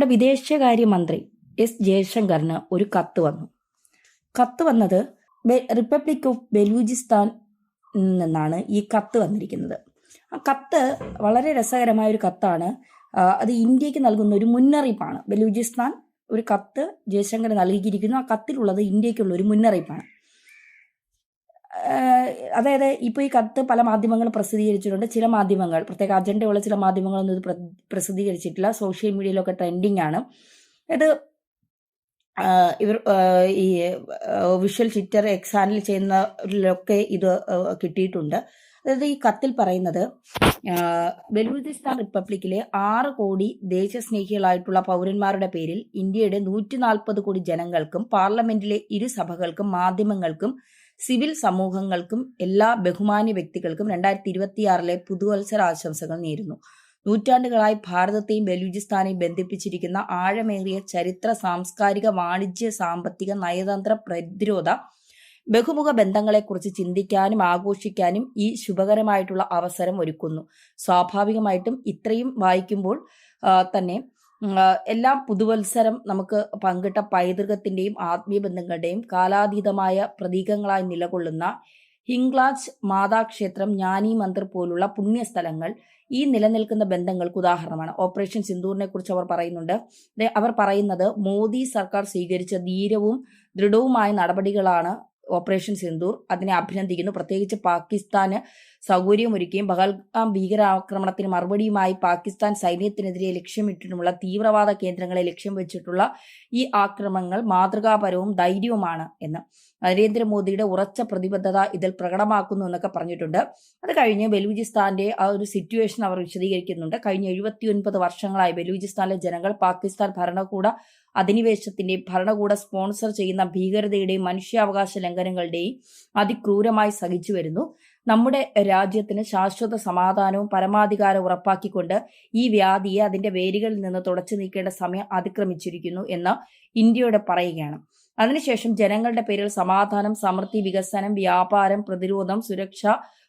നമ്മുടെ വിദേശകാര്യമന്ത്രി എസ് ജയശങ്കറിന് ഒരു കത്ത് വന്നു. കത്ത് വന്നത് റിപ്പബ്ലിക് ഓഫ് ബലൂചിസ്ഥാൻ നിന്നാണ് ഈ കത്ത് വന്നിരിക്കുന്നത്. ആ കത്ത് വളരെ രസകരമായ ഒരു കത്താണ്. അത് ഇന്ത്യക്ക് നൽകുന്ന ഒരു മുന്നറിയിപ്പാണ്. ബലൂചിസ്ഥാൻ ഒരു കത്ത് ജയശങ്കർ നൽകിയിരിക്കുന്നു. ആ കത്തിലുള്ളത് ഇന്ത്യക്കുള്ള ഒരു മുന്നറിയിപ്പാണ്. അതായത് ഇപ്പോൾ ഈ കത്ത് പല മാധ്യമങ്ങളും പ്രസിദ്ധീകരിച്ചിട്ടുണ്ട്. ചില മാധ്യമങ്ങൾ, പ്രത്യേക അജണ്ടയുള്ള ചില മാധ്യമങ്ങളൊന്നും ഇത് പ്രസിദ്ധീകരിച്ചിട്ടില്ല. സോഷ്യൽ മീഡിയയിലൊക്കെ ട്രെൻഡിങ് ആണ് ഇത്. ഇവർ ഈ ഒഫീഷ്യൽ ട്വിറ്റർ എക്സ് ഹാൻഡിൽ ചെയ്യുന്നവരിലൊക്കെ ഇത് കിട്ടിയിട്ടുണ്ട്. അതായത് ഈ കത്തിൽ പറയുന്നത്, ബലൂചിസ്ഥാൻ റിപ്പബ്ലിക്കിലെ 6 കോടി ദേശസ്നേഹികളായിട്ടുള്ള പൗരന്മാരുടെ പേരിൽ ഇന്ത്യയുടെ 140 കോടി ജനങ്ങൾക്കും പാർലമെന്റിലെ ഇരുസഭകൾക്കും മാധ്യമങ്ങൾക്കും സിവിൽ സമൂഹങ്ങൾക്കും എല്ലാ ബഹുമാന്യ വ്യക്തികൾക്കും 2026 പുതുവത്സരാശംസകൾ നേരുന്നു. നൂറ്റാണ്ടുകളായി ഭാരതത്തെയും ബലൂചിസ്ഥാനെയും ബന്ധിപ്പിച്ചിരിക്കുന്ന ആഴമേറിയ ചരിത്ര, സാംസ്കാരിക, വാണിജ്യ, സാമ്പത്തിക, നയതന്ത്ര, പ്രതിരോധ, ബഹുമുഖ ബന്ധങ്ങളെക്കുറിച്ച് ചിന്തിക്കാനും ആഘോഷിക്കാനും ഈ ശുഭകരമായിട്ടുള്ള അവസരം ഒരുക്കുന്നു. സ്വാഭാവികമായിട്ടും ഇത്രയും വായിക്കുമ്പോൾ തന്നെ എല്ലാം പുതുവത്സരം നമുക്ക് പങ്കിട്ട പൈതൃകത്തിന്റെയും ആത്മീയ ബന്ധങ്ങളുടെയും കാലാതീതമായ പ്രതീകങ്ങളായി നിലകൊള്ളുന്ന ഹിംഗ്ലാജ് മാതാക്ഷേത്രം, ജ്ഞാനി മന്ദിർ പോലുള്ള പുണ്യസ്ഥലങ്ങൾ ഈ നിലനിൽക്കുന്ന ബന്ധങ്ങൾക്ക് ഉദാഹരണമാണ്. ഓപ്പറേഷൻ സിന്ദൂറിനെ കുറിച്ച് അവർ പറയുന്നുണ്ട്. അവർ പറയുന്നത്, മോദി സർക്കാർ സ്വീകരിച്ച ധീരവും ദൃഢവുമായ നടപടികളാണ് ഓപ്പറേഷൻ സിന്ദൂർ. അതിനെ അഭിനന്ദിക്കുന്നു. പ്രത്യേകിച്ച് പാകിസ്ഥാന് സൗകര്യമൊരുക്കുകയും പഹൽഗാം ഭീകരാക്രമണത്തിന് മറുപടിയുമായി പാകിസ്ഥാൻ സൈന്യത്തിനെതിരെ ലക്ഷ്യമിട്ടിട്ടുമുള്ള തീവ്രവാദ കേന്ദ്രങ്ങളെ ലക്ഷ്യം വെച്ചിട്ടുള്ള ഈ ആക്രമണങ്ങൾ മാതൃകാപരവും ധൈര്യവുമാണ് എന്ന് നരേന്ദ്രമോദിയുടെ ഉറച്ച പ്രതിബദ്ധത ഇതിൽ പ്രകടമാക്കുന്നു എന്നൊക്കെ പറഞ്ഞിട്ടുണ്ട്. അത് കഴിഞ്ഞ് ബലൂചിസ്ഥാന്റെ ആ ഒരു സിറ്റുവേഷൻ അവർ വിശദീകരിക്കുന്നുണ്ട്. കഴിഞ്ഞ 79 വർഷങ്ങളായി ബലൂചിസ്ഥാനിലെ ജനങ്ങൾ പാകിസ്ഥാൻ ഭരണകൂട അധിനിവേശത്തിന്റെയും ഭരണകൂട സ്പോൺസർ ചെയ്യുന്ന ഭീകരതയുടെയും മനുഷ്യാവകാശ ലംഘനങ്ങളുടെയും അതിക്രൂരമായി സഹിച്ചു വരുന്നു. നമ്മുടെ രാജ്യത്തിന് ശാശ്വത സമാധാനവും പരമാധികാരവും ഉറപ്പാക്കിക്കൊണ്ട് ഈ വ്യാധിയെ അതിന്റെ വേരുകളിൽ നിന്ന് തുടച്ചു നീക്കേണ്ട സമയം അതിക്രമിച്ചിരിക്കുന്നു എന്ന് ഇന്ത്യയോട് പറയുകയാണ്. അതിനുശേഷം ജനങ്ങളുടെ പേരിൽ സമാധാനം, സമൃദ്ധി, വികസനം, വ്യാപാരം, പ്രതിരോധം, സുരക്ഷ,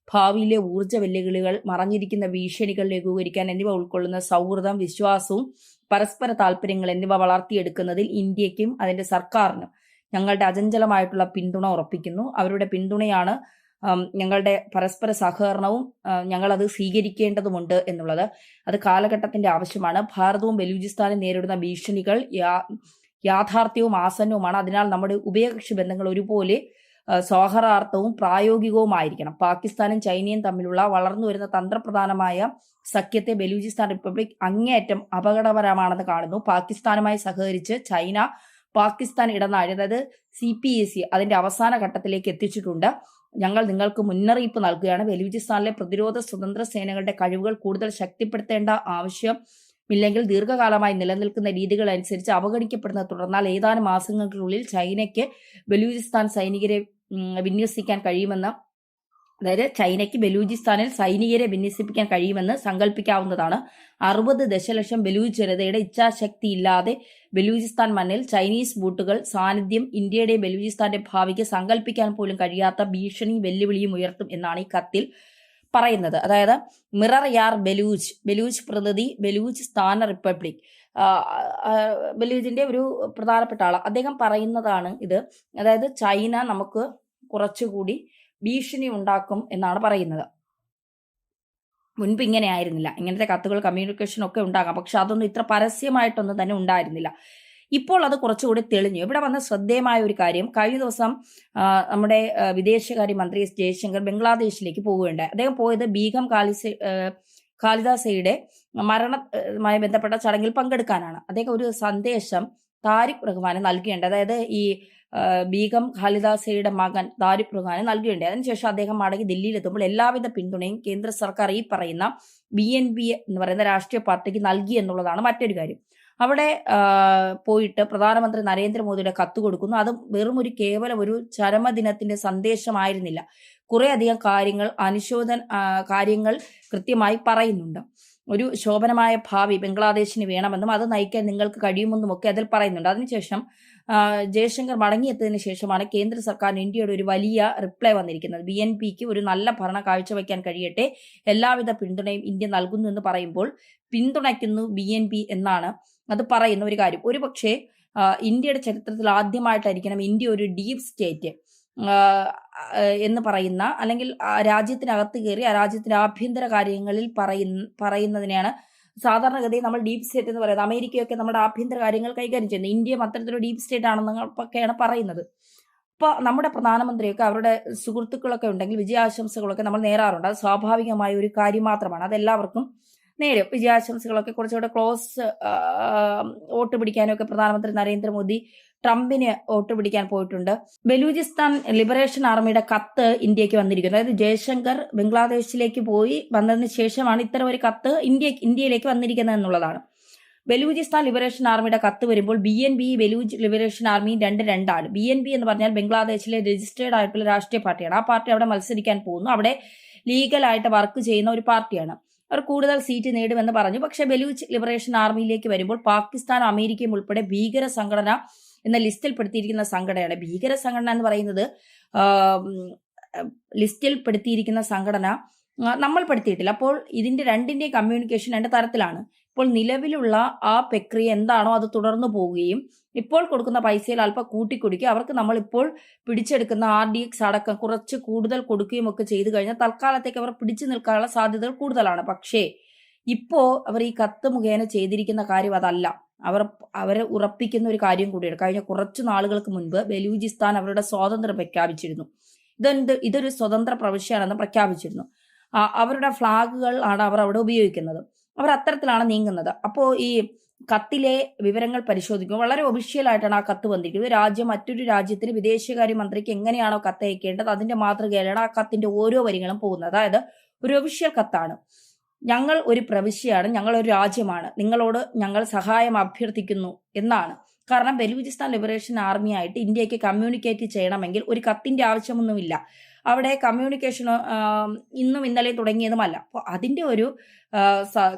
ഭാവിയിലെ ഊർജ്ജ വെല്ലുവിളികൾ, മറഞ്ഞിരിക്കുന്ന ഭീഷണികൾ ലഘൂകരിക്കാൻ എന്നിവ ഉൾക്കൊള്ളുന്ന സൗഹൃദം, വിശ്വാസവും പരസ്പര താല്പര്യങ്ങൾ എന്നിവ വളർത്തിയെടുക്കുന്നതിൽ ഇന്ത്യക്കും അതിന്റെ സർക്കാരിനും ഞങ്ങളുടെ അചഞ്ചലമായിട്ടുള്ള പിന്തുണ ഉറപ്പിക്കുന്നു. അവരുടെ പിന്തുണയാണ് ഞങ്ങളുടെ പരസ്പര സഹകരണവും ഞങ്ങളത് സ്വീകരിക്കേണ്ടതുമുണ്ട് എന്നുള്ളത്. അത് കാലഘട്ടത്തിന്റെ ആവശ്യമാണ്. ഭാരതവും ബലൂചിസ്ഥാനും നേരിടുന്ന ഭീഷണികൾ യാഥാർത്ഥ്യവും ആസന്നവുമാണ്. അതിനാൽ നമ്മുടെ ഉഭയകക്ഷി ബന്ധങ്ങൾ ഒരുപോലെ സൗഹാർദ്ദവും പ്രായോഗികവുമായിരിക്കണം. പാകിസ്ഥാനും ചൈനയും തമ്മിലുള്ള വളർന്നു വരുന്ന തന്ത്രപ്രധാനമായ സഖ്യത്തെ ബലൂചിസ്ഥാൻ റിപ്പബ്ലിക് അങ്ങേയറ്റം അപകടകരമാണെന്ന് കാണുന്നു. പാകിസ്ഥാനുമായി സഹകരിച്ച് ചൈന പാകിസ്ഥാൻ ഇടനാഴി, അതായത് CPAC അതിന്റെ അവസാന ഘട്ടത്തിലേക്ക് എത്തിച്ചിട്ടുണ്ട്. ഞങ്ങൾ നിങ്ങൾക്ക് മുന്നറിയിപ്പ് നൽകുകയാണ്. ബലൂചിസ്ഥാനിലെ പ്രതിരോധ സ്വതന്ത്ര സേനകളുടെ കഴിവുകൾ കൂടുതൽ ശക്തിപ്പെടുത്തേണ്ട ആവശ്യമില്ലെങ്കിൽ ദീർഘകാലമായി നിലനിൽക്കുന്ന രീതികൾ അനുസരിച്ച് അവഗണിക്കപ്പെടുന്നത് തുടർന്നാൽ ഏതാനും മാസങ്ങൾക്കുള്ളിൽ ചൈനയ്ക്ക് ബലൂചിസ്ഥാൻ സൈനികരെ വിന്യസിക്കാൻ കഴിയുമെന്ന്, അതായത് ചൈനയ്ക്ക് ബലൂചിസ്ഥാനിൽ സൈനികരെ വിന്യസിപ്പിക്കാൻ കഴിയുമെന്ന് സങ്കല്പിക്കാവുന്നതാണ്. 60 ദശലക്ഷം ബലൂച്ച് ജനതയുടെ ഇച്ഛാശക്തി ഇല്ലാതെ ബലൂചിസ്ഥാൻ മണ്ണിൽ ചൈനീസ് ബൂട്ടുകൾ സാന്നിധ്യം ഇന്ത്യയുടെയും ബലൂചിസ്ഥാന്റെ ഭാവിക്ക് സങ്കല്പിക്കാൻ പോലും കഴിയാത്ത ഭീഷണിയും വെല്ലുവിളിയും ഉയർത്തും എന്നാണ് ഈ കത്തിൽ പറയുന്നത്. അതായത് മിറർ യാർ ബലൂച്ച് പ്രതിനിധി, ബലൂച്ച് സ്ഥാന റിപ്പബ്ലിക്, ബലൂച്ചിന്റെ ഒരു പ്രധാനപ്പെട്ട ആൾ, അദ്ദേഹം പറയുന്നതാണ് ഇത്. അതായത് ചൈന നമുക്ക് കുറച്ചുകൂടി ഭീഷണി ഉണ്ടാക്കും എന്നാണ് പറയുന്നത്. മുൻപ് ഇങ്ങനെ ആയിരുന്നില്ല. ഇങ്ങനത്തെ കത്തുകൾ, കമ്മ്യൂണിക്കേഷൻ ഒക്കെ ഉണ്ടാകാം, പക്ഷെ അതൊന്നും ഇത്ര പരസ്യമായിട്ടൊന്നും തന്നെ ഉണ്ടായിരുന്നില്ല. ഇപ്പോൾ അത് കുറച്ചുകൂടി തെളിഞ്ഞു. ഇവിടെ വന്ന ശ്രദ്ധേയമായ ഒരു കാര്യം, കഴിഞ്ഞ ദിവസം നമ്മുടെ വിദേശകാര്യമന്ത്രി എസ് ജയശങ്കർ ബംഗ്ലാദേശിലേക്ക് പോവുകയുണ്ടായി. അദ്ദേഹം പോയത് ബീഗം ഖാലിദാസയുടെ മരണവുമായി ബന്ധപ്പെട്ട ചടങ്ങിൽ പങ്കെടുക്കാനാണ്. അദ്ദേഹം ഒരു സന്ദേശം താരിഖ് റഹ്മാന് നൽകിയുണ്ട്. അതായത് ഈ ബീഗം ഖാലിദാസയുടെ മകൻ താരിഖ് റഹ്മാന് നൽകിയുണ്ട്. അതിനുശേഷം അദ്ദേഹം മടങ്ങി ദില്ലിയിലെത്തുമ്പോൾ എല്ലാവിധ പിന്തുണയും കേന്ദ്ര സർക്കാർ ഈ പറയുന്ന BNP എന്ന് പറയുന്ന രാഷ്ട്രീയ പാർട്ടിക്ക് നൽകി എന്നുള്ളതാണ് മറ്റൊരു കാര്യം. അവിടെ പോയിട്ട് പ്രധാനമന്ത്രി നരേന്ദ്രമോദിയുടെ കത്ത് കൊടുക്കുന്നു. അത് വെറും കേവലം ഒരു ചരമദിനത്തിന്റെ സന്ദേശമായിരുന്നില്ല. കുറെ അധികം കാര്യങ്ങൾ കൃത്യമായി പറയുന്നുണ്ട്. ഒരു ശോഭനമായ ഭാവി ബംഗ്ലാദേശിന് വേണമെന്നും അത് നയിക്കാൻ നിങ്ങൾക്ക് കഴിയുമെന്നും ഒക്കെ അതിൽ പറയുന്നുണ്ട്. അതിനുശേഷം ജയശങ്കർ മടങ്ങിയെത്തിയതിനു ശേഷമാണ് കേന്ദ്ര സർക്കാരിന് ഇന്ത്യയുടെ ഒരു വലിയ റിപ്ലൈ വന്നിരിക്കുന്നത്. BNPക്ക് ഒരു നല്ല ഭരണം കാഴ്ചവെക്കാൻ കഴിയട്ടെ, എല്ലാവിധ പിന്തുണയും ഇന്ത്യ നൽകുന്നു എന്ന് പറയുമ്പോൾ പിന്തുണയ്ക്കുന്നു BNP എന്നാണ് അത് പറയുന്ന ഒരു കാര്യം. ഒരു പക്ഷേ ഇന്ത്യയുടെ ചരിത്രത്തിൽ ആദ്യമായിട്ടായിരിക്കണം ഇന്ത്യ ഒരു ഡീപ് സ്റ്റേറ്റ് എന്ന് പറയുന്ന, അല്ലെങ്കിൽ രാജ്യത്തിനകത്ത് കയറി ആ രാജ്യത്തിന്റെ ആഭ്യന്തര കാര്യങ്ങളിൽ പറയുന്നതിനെയാണ് സാധാരണഗതിയിൽ നമ്മൾ ഡീപ് സ്റ്റേറ്റ് എന്ന് പറയുന്നത്. അമേരിക്കയൊക്കെ നമ്മുടെ ആഭ്യന്തര കാര്യങ്ങൾ കൈകാര്യം ചെയ്യുന്നത്, ഇന്ത്യയും അത്തരത്തിലൊരു ഡീപ് സ്റ്റേറ്റ് ആണെന്നൊക്കെയാണ് പറയുന്നത്. അപ്പോൾ നമ്മുടെ പ്രധാനമന്ത്രിയൊക്കെ അവരുടെ സുഹൃത്തുക്കളൊക്കെ ഉണ്ടെങ്കിൽ വിജയാശംസകളൊക്കെ നമ്മൾ നേരാറുണ്ട്. അത് സ്വാഭാവികമായ ഒരു കാര്യം മാത്രമാണ്. അതെല്ലാവർക്കും നേരും വിജയാശംസകളൊക്കെ. കുറച്ചുകൂടെ ക്ലോസ് വോട്ട് പിടിക്കാനൊക്കെ പ്രധാനമന്ത്രി നരേന്ദ്രമോദി ട്രംപിന് വോട്ട് പിടിക്കാൻ പോയിട്ടുണ്ട്. ബലൂചിസ്ഥാൻ ലിബറേഷൻ ആർമിയുടെ കത്ത് ഇന്ത്യക്ക് വന്നിരിക്കുന്നത്. അതായത് ജയശങ്കർ ബംഗ്ലാദേശിലേക്ക് പോയി വന്നതിന് ശേഷമാണ് ഇത്തരം ഒരു കത്ത് ഇന്ത്യയിലേക്ക് വന്നിരിക്കുന്നത് എന്നുള്ളതാണ്. ബലൂചിസ്ഥാൻ ലിബറേഷൻ ആർമിയുടെ കത്ത് വരുമ്പോൾ BNP Baloch liberation army 2-2 BNP എന്ന് പറഞ്ഞാൽ ബംഗ്ലാദേശിലെ രജിസ്റ്റേർഡ് ആയിട്ടുള്ള രാഷ്ട്രീയ പാർട്ടിയാണ്. ആ പാർട്ടി അവിടെ മത്സരിക്കാൻ പോകുന്നു. അവിടെ ലീഗലായിട്ട് വർക്ക് ചെയ്യുന്ന ഒരു പാർട്ടിയാണ്. അവർ കൂടുതൽ സീറ്റ് നേടുമെന്ന് പറഞ്ഞു. പക്ഷേ ബലൂച്ച് ലിബറേഷൻ ആർമിയിലേക്ക് വരുമ്പോൾ പാകിസ്ഥാനും അമേരിക്കയും ഉൾപ്പെടെ ഭീകര സംഘടന എന്ന ലിസ്റ്റിൽ പെടുത്തിയിരിക്കുന്ന സംഘടനയാണ്. ഭീകര സംഘടന എന്ന് പറയുന്നത് ലിസ്റ്റിൽ പെടുത്തിയിരിക്കുന്ന സംഘടന നമ്മൾ പെടുത്തിയിട്ടില്ല. അപ്പോൾ ഇതിന്റെ രണ്ടിന്റെയും കമ്മ്യൂണിക്കേഷൻ 2 തരത്തിലാണ്. ഇപ്പോൾ നിലവിലുള്ള ആ പ്രക്രിയ എന്താണോ അത് തുടർന്നു പോവുകയും ഇപ്പോൾ കൊടുക്കുന്ന പൈസയിൽ അല്പം കൂട്ടിക്കൊടുക്കുകയും അവർക്ക് നമ്മൾ ഇപ്പോൾ പിടിച്ചെടുക്കുന്ന RDX അടക്കം കുറച്ച് കൂടുതൽ കൊടുക്കുകയും ഒക്കെ ചെയ്തു കഴിഞ്ഞാൽ തൽക്കാലത്തേക്ക് അവർ പിടിച്ചു നിൽക്കാനുള്ള സാധ്യതകൾ കൂടുതലാണ്. പക്ഷേ ഇപ്പോ അവർ ഈ കത്ത് മുഖേന ചെയ്തിരിക്കുന്ന കാര്യം അതല്ല. അവരെ ഉറപ്പിക്കുന്ന ഒരു കാര്യം കൂടിയാണ്. കഴിഞ്ഞ കുറച്ചു നാളുകൾക്ക് മുൻപ് ബലൂചിസ്ഥാൻ അവരുടെ സ്വാതന്ത്ര്യം പ്രഖ്യാപിച്ചിരുന്നു. ഇതൊരു സ്വതന്ത്ര പ്രവിശ്യയാണെന്ന് പ്രഖ്യാപിച്ചിരുന്നു. അവരുടെ ഫ്ലാഗുകൾ ആണ് അവർ അവിടെ ഉപയോഗിക്കുന്നത്. അവർ അത്തരത്തിലാണ് നീങ്ങുന്നത്. അപ്പോൾ ഈ കത്തിലെ വിവരങ്ങൾ പരിശോധിക്കുമ്പോൾ വളരെ ഒഫീഷ്യലായിട്ടാണ് ആ കത്ത് വന്നിരിക്കുന്നത്. രാജ്യം മറ്റൊരു രാജ്യത്തിന് വിദേശകാര്യ മന്ത്രിക്ക് എങ്ങനെയാണോ കത്ത് അയക്കേണ്ടത് അതിന്റെ മാതൃകയിലാണ് ആ കത്തിന്റെ ഓരോ വരികളും പോകുന്നത്. അതായത് ഒരു ഒഫീഷ്യൽ കത്താണ്. ഞങ്ങൾ ഒരു പ്രവിശ്യയാണ്, ഞങ്ങൾ ഒരു രാജ്യമാണ്, നിങ്ങളോട് ഞങ്ങൾ സഹായം അഭ്യർത്ഥിക്കുന്നു എന്നാണ്. കാരണം ബലൂചിസ്ഥാൻ ലിബറേഷൻ ആർമിയായിട്ട് ഇന്ത്യക്ക് കമ്മ്യൂണിക്കേറ്റ് ചെയ്യണമെങ്കിൽ ഒരു കത്തിന്റെ ആവശ്യമൊന്നുമില്ല. അവിടെ കമ്മ്യൂണിക്കേഷൻ ഇന്നും ഇന്നലെയും തുടങ്ങിയതുമല്ല. അപ്പോൾ അതിന്റെ ഒരു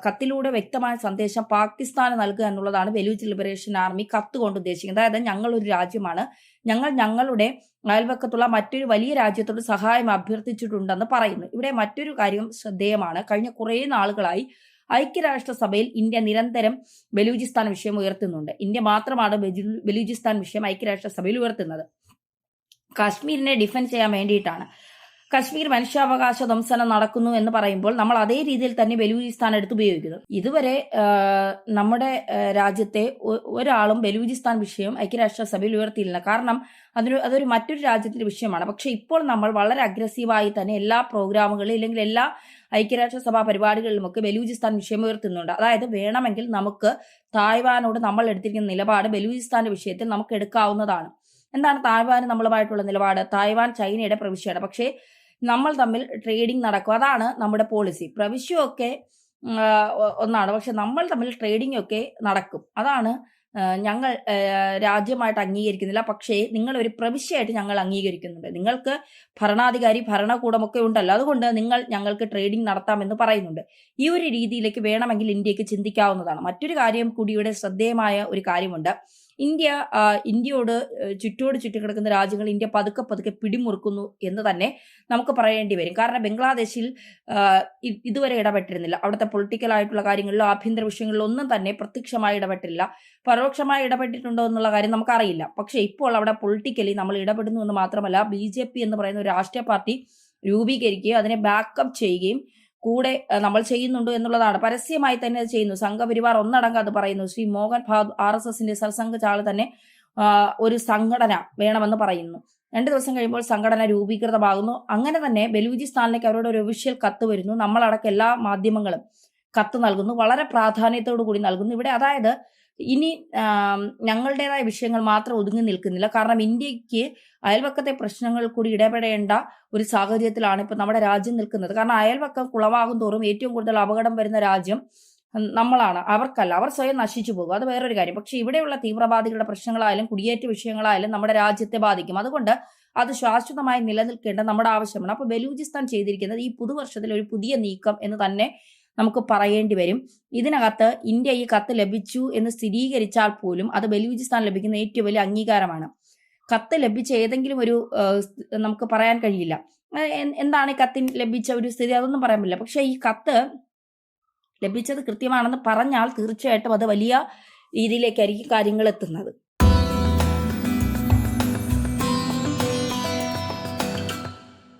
കത്തിലൂടെ വ്യക്തമായ സന്ദേശം പാകിസ്ഥാന് നൽകുക എന്നുള്ളതാണ് ബലൂച്ച് ലിബറേഷൻ ആർമി കത്ത് കൊണ്ട് ഉദ്ദേശിക്കുന്നത്. അതായത് ഞങ്ങളൊരു രാജ്യമാണ്, ഞങ്ങൾ ഞങ്ങളുടെ അയൽവക്കത്തുള്ള മറ്റൊരു വലിയ രാജ്യത്തോട് സഹായം അഭ്യർത്ഥിച്ചിട്ടുണ്ടെന്ന് പറയുന്നു. ഇവിടെ മറ്റൊരു കാര്യം ശ്രദ്ധേയമാണ്. കഴിഞ്ഞ കുറേ നാളുകളായി ഐക്യരാഷ്ട്രസഭയിൽ ഇന്ത്യ നിരന്തരം ബലൂചിസ്ഥാൻ വിഷയം ഉയർത്തുന്നുണ്ട്. ഇന്ത്യ മാത്രമാണ് ബലൂചിസ്ഥാൻ വിഷയം ഐക്യരാഷ്ട്രസഭയിൽ ഉയർത്തുന്നത്. കാശ്മീരിനെ ഡിഫെൻഡ് ചെയ്യാൻ വേണ്ടിയിട്ടാണ്. കശ്മീർ മനുഷ്യാവകാശ ധ്വംസനം നടക്കുന്നു എന്ന് പറയുമ്പോൾ നമ്മൾ അതേ രീതിയിൽ തന്നെ ബലൂചിസ്ഥാൻ എടുത്ത് ഉപയോഗിക്കുന്നത്. ഇതുവരെ നമ്മുടെ രാജ്യത്തെ ഒരാളും ബലൂചിസ്ഥാൻ വിഷയം ഐക്യരാഷ്ട്രസഭയിൽ ഉയർത്തിയില്ല. കാരണം അതൊരു മറ്റൊരു രാജ്യത്തിന്റെ വിഷയമാണ്. പക്ഷെ ഇപ്പോൾ നമ്മൾ വളരെ അഗ്രസീവായി തന്നെ എല്ലാ പ്രോഗ്രാമുകളിലും അല്ലെങ്കിൽ എല്ലാ ഐക്യരാഷ്ട്രസഭാ പരിപാടികളിലുമൊക്കെ ബലൂചിസ്ഥാൻ വിഷയം ഉയർത്തുന്നുണ്ട്. അതായത് വേണമെങ്കിൽ നമുക്ക് തായ്വാനോട് നമ്മൾ എടുത്തിരിക്കുന്ന നിലപാട് ബലൂചിസ്ഥാന്റെ വിഷയത്തിൽ നമുക്ക് എടുക്കാവുന്നതാണ്. എന്താണ് തായ്വാന് നമ്മളുമായിട്ടുള്ള നിലപാട്? തായ്വാൻ ചൈനയുടെ പ്രവിശ്യയാണ്. പക്ഷേ നമ്മൾ തമ്മിൽ ട്രേഡിംഗ് നടക്കും. അതാണ് നമ്മുടെ പോളിസി. പ്രവിശ്യമൊക്കെ ഒന്നാണ്, പക്ഷെ നമ്മൾ തമ്മിൽ ട്രേഡിംഗ് ഒക്കെ നടക്കും. അതാണ് ഞങ്ങൾ രാജ്യമായിട്ട് അംഗീകരിക്കുന്നില്ല, പക്ഷേ നിങ്ങൾ ഒരു പ്രവിശ്യയായിട്ട് ഞങ്ങൾ അംഗീകരിക്കുന്നുണ്ട്. നിങ്ങൾക്ക് ഭരണാധികാരി ഭരണകൂടമൊക്കെ ഉണ്ടല്ലോ, അതുകൊണ്ട് നിങ്ങൾ ഞങ്ങൾക്ക് ട്രേഡിംഗ് നടത്താമെന്ന് പറയുന്നുണ്ട്. ഈ ഒരു രീതിയിലേക്ക് വേണമെങ്കിൽ ഇന്ത്യക്ക് ചിന്തിക്കാവുന്നതാണ്. മറ്റൊരു കാര്യം കൂടി ഇവിടെ ശ്രദ്ധേയമായ ഒരു കാര്യമുണ്ട്. ഇന്ത്യയോട് ചുറ്റിക്കിടക്കുന്ന രാജ്യങ്ങൾ ഇന്ത്യ പതുക്കെ പതുക്കെ പിടിമുറുക്കുന്നു എന്ന് തന്നെ നമുക്ക് പറയേണ്ടി വരും. കാരണം ബംഗ്ലാദേശിൽ ഇതുവരെ ഇടപെട്ടിരുന്നില്ല. അവിടുത്തെ പൊളിറ്റിക്കൽ ആയിട്ടുള്ള കാര്യങ്ങളിലോ ആഭ്യന്തര വിഷയങ്ങളിലോ ഒന്നും തന്നെ പ്രത്യക്ഷമായി ഇടപെട്ടില്ല. പരോക്ഷമായി ഇടപെട്ടിട്ടുണ്ടോ എന്നുള്ള കാര്യം നമുക്കറിയില്ല. പക്ഷെ ഇപ്പോൾ അവിടെ പൊളിറ്റിക്കലി നമ്മൾ ഇടപെടുന്നു എന്ന് മാത്രമല്ല, BJP എന്ന് പറയുന്ന ഒരു രാഷ്ട്രീയ പാർട്ടി രൂപീകരിക്കുകയും അതിനെ ബാക്കപ്പ് ചെയ്യുകയും കൂടെ നമ്മൾ ചെയ്യുന്നുണ്ട് എന്നുള്ളതാണ്. പരസ്യമായി തന്നെ അത് ചെയ്യുന്നു. സംഘപരിവാർ ഒന്നടങ്കം അത് പറയുന്നു. ശ്രീ മോഹൻ ഭാഗവത് RSSന്റെ സർസംഘ ചാള് തന്നെ ഒരു സംഘടന വേണമെന്ന് പറയുന്നു. 2 ദിവസം കഴിയുമ്പോൾ സംഘടന രൂപീകൃതമാകുന്നു. അങ്ങനെ തന്നെ ബലൂചിസ്ഥാനിലേക്ക് അവരുടെ ഒരു ഒഫീഷ്യൽ കത്ത് വരുന്നു. നമ്മളടക്കം എല്ലാ മാധ്യമങ്ങളും കത്ത് നൽകുന്നു, വളരെ പ്രാധാന്യത്തോടു കൂടി നൽകുന്നു. ഇവിടെ അതായത് ഇനി ഞങ്ങളുടേതായ വിഷയങ്ങൾ മാത്രം ഒതുങ്ങി നിൽക്കുന്നില്ല. കാരണം ഇന്ത്യക്ക് അയൽവക്കത്തെ പ്രശ്നങ്ങൾ കൂടി ഇടപെടേണ്ട ഒരു സാഹചര്യത്തിലാണ് ഇപ്പൊ നമ്മുടെ രാജ്യം നിൽക്കുന്നത്. കാരണം അയൽവക്കം കുളമാകും തോറും ഏറ്റവും കൂടുതൽ അപകടം വരുന്ന രാജ്യം നമ്മളാണ്, അവർക്കല്ല. അവർ സ്വയം നശിച്ചു പോകും, അത് വേറൊരു കാര്യം. പക്ഷെ ഇവിടെയുള്ള തീവ്രവാദികളുടെ പ്രശ്നങ്ങളായാലും കുടിയേറ്റ വിഷയങ്ങളായാലും നമ്മുടെ രാജ്യത്തെ ബാധിക്കും. അതുകൊണ്ട് അത് ശാശ്വതമായി നിലനിൽക്കേണ്ട നമ്മുടെ ആവശ്യമാണ്. അപ്പൊ ബലൂചിസ്ഥാൻ ചെയ്തിരിക്കുന്നത് ഈ പുതുവർഷത്തിൽ ഒരു പുതിയ നീക്കം എന്ന് തന്നെ നമുക്ക് പറയേണ്ടി വരും. ഇതിനകത്ത് ഇന്ത്യ ഈ കത്ത് ലഭിച്ചു എന്ന് സ്ഥിരീകരിച്ചാൽ പോലും അത് ബലൂചിസ്ഥാൻ ലഭിക്കുന്ന ഏറ്റവും വലിയ അംഗീകാരമാണ്. കത്ത് ലഭിച്ച ഏതെങ്കിലും ഒരു നമുക്ക് പറയാൻ കഴിയില്ല എന്താണ് ഈ കത്തിന് ലഭിച്ച ഒരു സ്ഥിതി, അതൊന്നും പറയാൻ പറ്റില്ല. പക്ഷെ ഈ കത്ത് ലഭിച്ചത് കൃത്യമാണെന്ന് പറഞ്ഞാൽ തീർച്ചയായിട്ടും അത് വലിയ രീതിയിലേക്കായിരിക്കും കാര്യങ്ങൾ എത്തുന്നത്.